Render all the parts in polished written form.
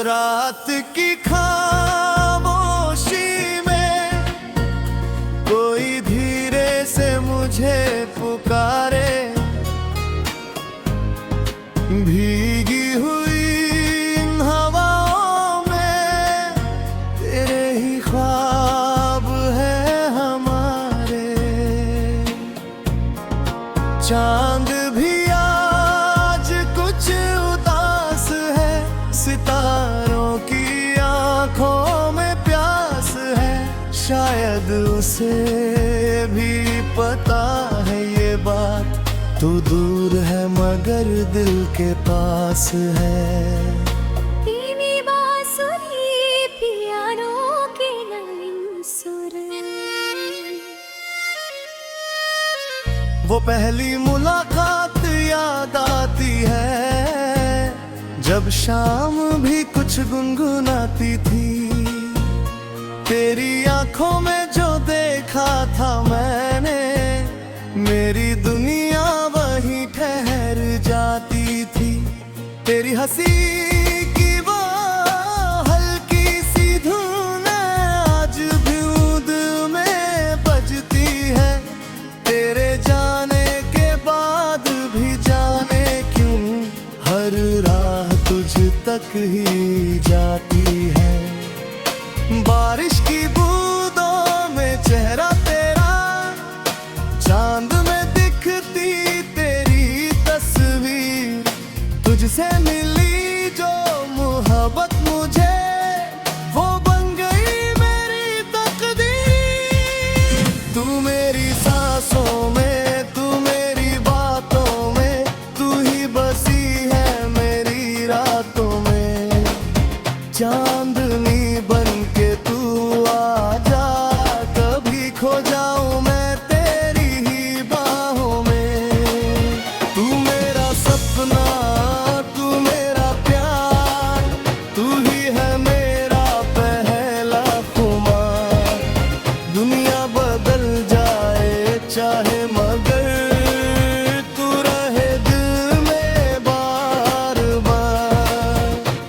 रात की खामोशी में कोई धीरे से मुझे पुकारे, भीगी हुई इन हवाओं में तेरे ही ख्वाब है हमारे। चांद भी आज कुछ उदास है, सितारों की आंखों में प्यास है, शायद उसे भी पता है ये बात, तू दूर है मगर दिल के पास है। धीमी बांसुरी पियानो के नगीन सुर, वो पहली मुलाकात याद आती है, जब शाम भी कुछ गुनगुनाती थी। तेरी आंखों में जो देखा था मैंने, मेरी दुनिया वहीं ठहर जाती थी। तेरी हंसी की वो हल्की सी धुन आज भी दिल में बजती है। तेरे जाने के बाद भी जाने क्यों हर राह तुझ तक ही जाती है। बारिश की बूंदों में चेहरा तेरा, चांद में दिखती तेरी तस्वीर, तुझसे मिली जो मोहब्बत मुझे, वो बन गई मेरी तकदीर। तू मेरी सांसों में, तू मेरी बातों में, तू ही बसी है मेरी रातों में। चांदनी बन के तू आ जा, कभी खो जाऊं मैं तेरी ही बाहों में। तू मेरा सपना, तू मेरा प्यार, तू ही है मेरा पहला खुमार। दुनिया बदल जाए चाहे मगर तू रहे दिल में बार बार,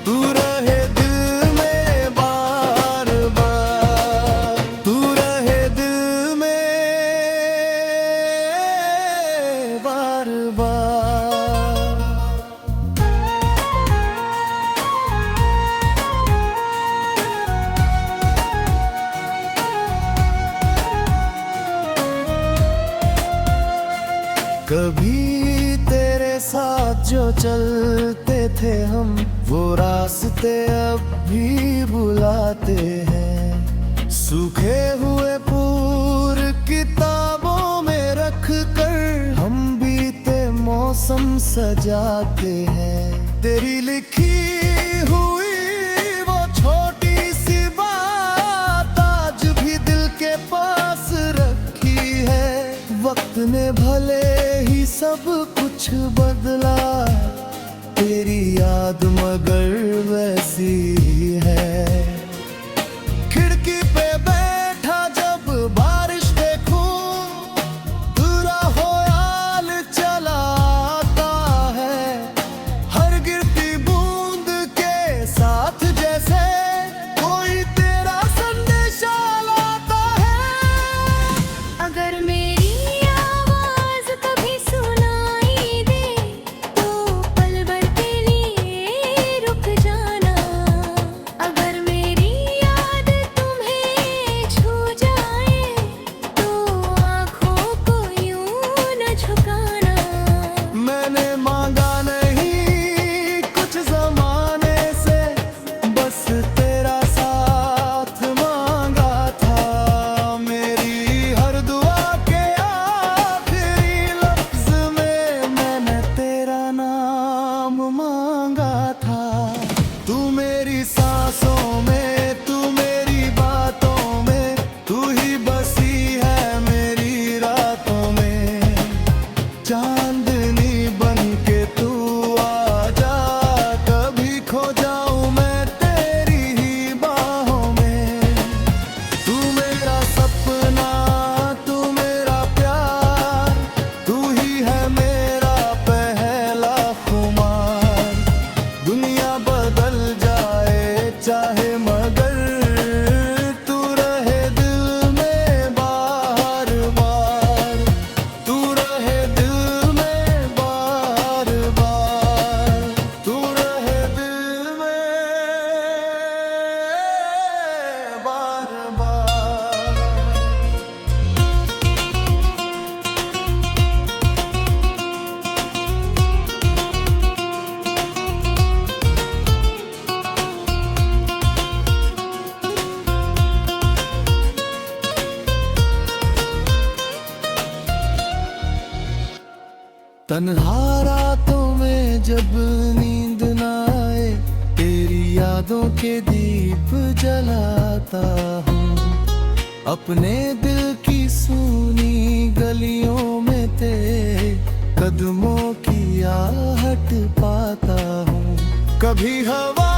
तू रहे दिल में बार बार, तू रहे दिल में बार बार। कभी तेरे साथ जो चलते थे हम, वो रास्ते अब भी बुलाते हैं। सूखे हुए फूल किताबों में रख कर हम बीते मौसम सजाते हैं। तेरी लिखी हुई वो छोटी सी बात आज भी दिल के पास रखी है। वक्त ने भले ही सब कुछ बदला, तेरी याद मगर वैसी ही है। खिड़की पे बैठा जब बारिश देखूं, बुरा ख्याल चला आता है। हर गिरती बूंद के साथ जैसे कोई तेरा संदेशा लाता है। अगर मेरी आवाज कभी सुनाई दे तो पल भर के लिए रुक जाना। अगर मेरी तन्हा रातों में जब नींद न आए, तेरी यादों के दीप जलाता हूँ। अपने दिल की सूनी गलियों में तेरे कदमों की आहट पाता हूँ। कभी हवा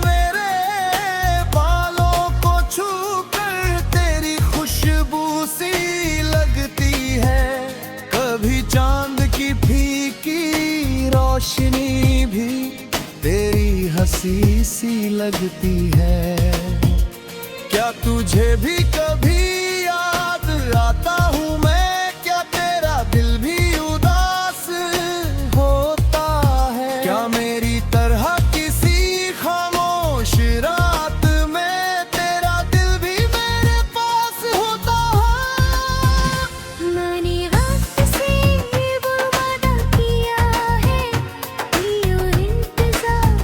मेरे बालों को छू कर तेरी खुशबू सी लगती है। कभी चांद की फीकी रोशनी भी तेरी हंसी सी लगती है। क्या तुझे भी कभी याद आता हूँ मैं? क्या तेरा दिल भी उदास होता है? क्या मेरी तरह किसी खामोश रात में तेरा दिल भी मेरे पास होता है? मैंने वक्त से वो वादा किया है कि यूं इंतजार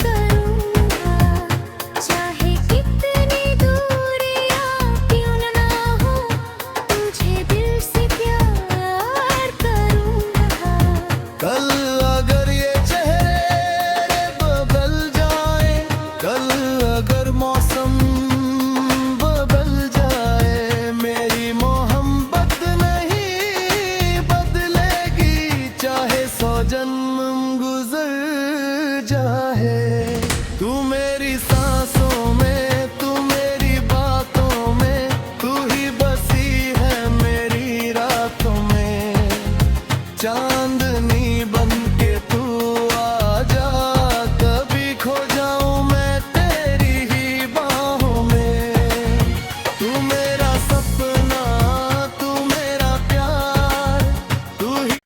करूँगा, चाहे कितनी दूरियां क्यों ना हो, तुझे दिल से प्यार करूँगा। कल अगर ये चेहरे बदल जाए, कल अगर मौसम बदल जाए, मेरी मोहब्बत नहीं बदलेगी, चाहे 100 जन्म गुजर जाए। तू मेरी सांसों में, तू मेरी बातों में, तू ही बसी है मेरी रातों में। चांदनी बन के तू आजा, कभी खो जाऊं मैं तेरी ही बाहों में। तू मेरा सपना, तू मेरा प्यार, तू ही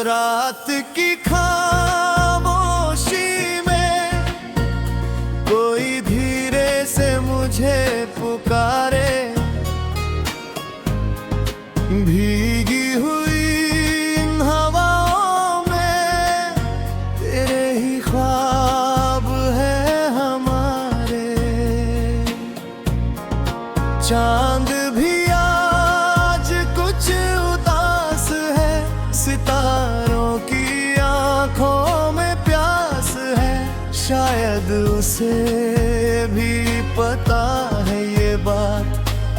रात की खामोशी में कोई धीरे से मुझे पुकारे। भीगी हुई इन हवाओं में तेरे ही ख्वाब है हमारे। चांद भी आज कुछ उदास है, सितारों की आंखों में प्यास है। शायद उसे भी पता है ये बात,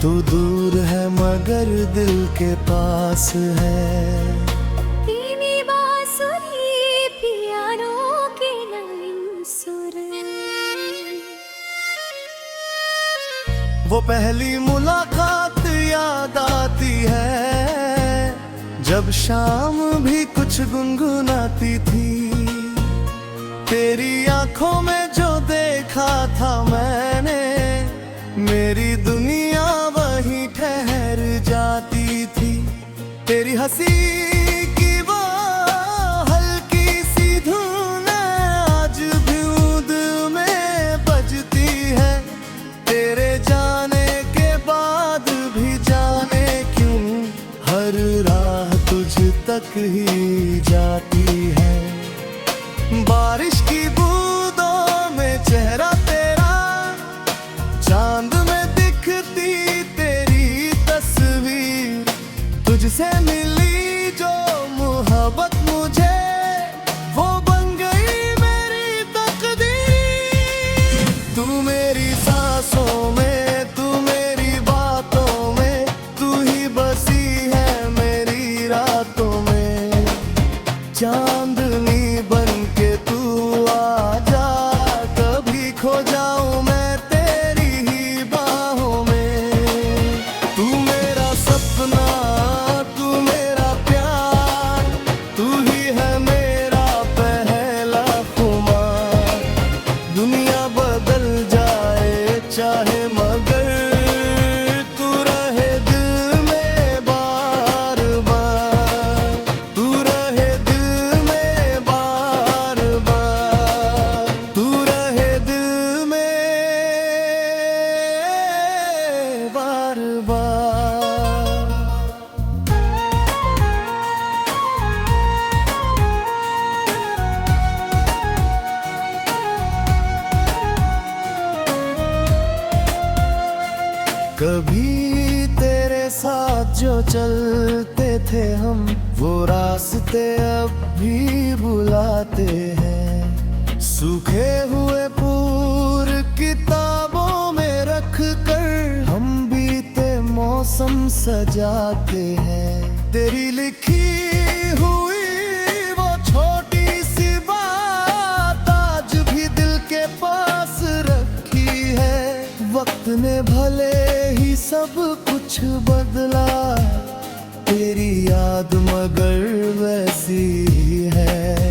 तू दूर है मगर दिल के पास है। धीमी बांसुरी पियानो के नगीन सुर, वो पहली मुलाकात याद आती है, जब शाम भी कुछ गुनगुनाती थी। तेरी आंखों में जो देखा था मैंने, मेरी दुनिया वहीं ठहर जाती थी। तेरी हंसी की वो हल्की सी धुन आज भी दिल में बजती है। तेरे जाने के बाद भी जाने क्यों हर राह तुझ तक ही जाती है। बारिश की बूंदों में चेहरा तेरा, चांद में दिखती तेरी तस्वीर। तुझसे मिली जो मोहब्बत मुझे, वो बन गई मेरी तकदीर। तू मेरी सांसों में, तू मेरी बातों में, तू ही बसी है मेरी रातों में। चांदनी बन के तू आजा, कभी खो जाऊं मैं तेरी ही बाहों में। तू मेरा सपना, तू मेरा साथ जो चलते थे हम, वो रास्ते अब भी बुलाते हैं। सूखे हुए पूर किताबों में रख कर हम बीते मौसम सजाते हैं। तेरी लिखी हुई वो छोटी सी बात आज भी दिल के पास रखी है। वक्त ने भले ही सब कुछ बदला, तेरी याद मगर वैसी ही है।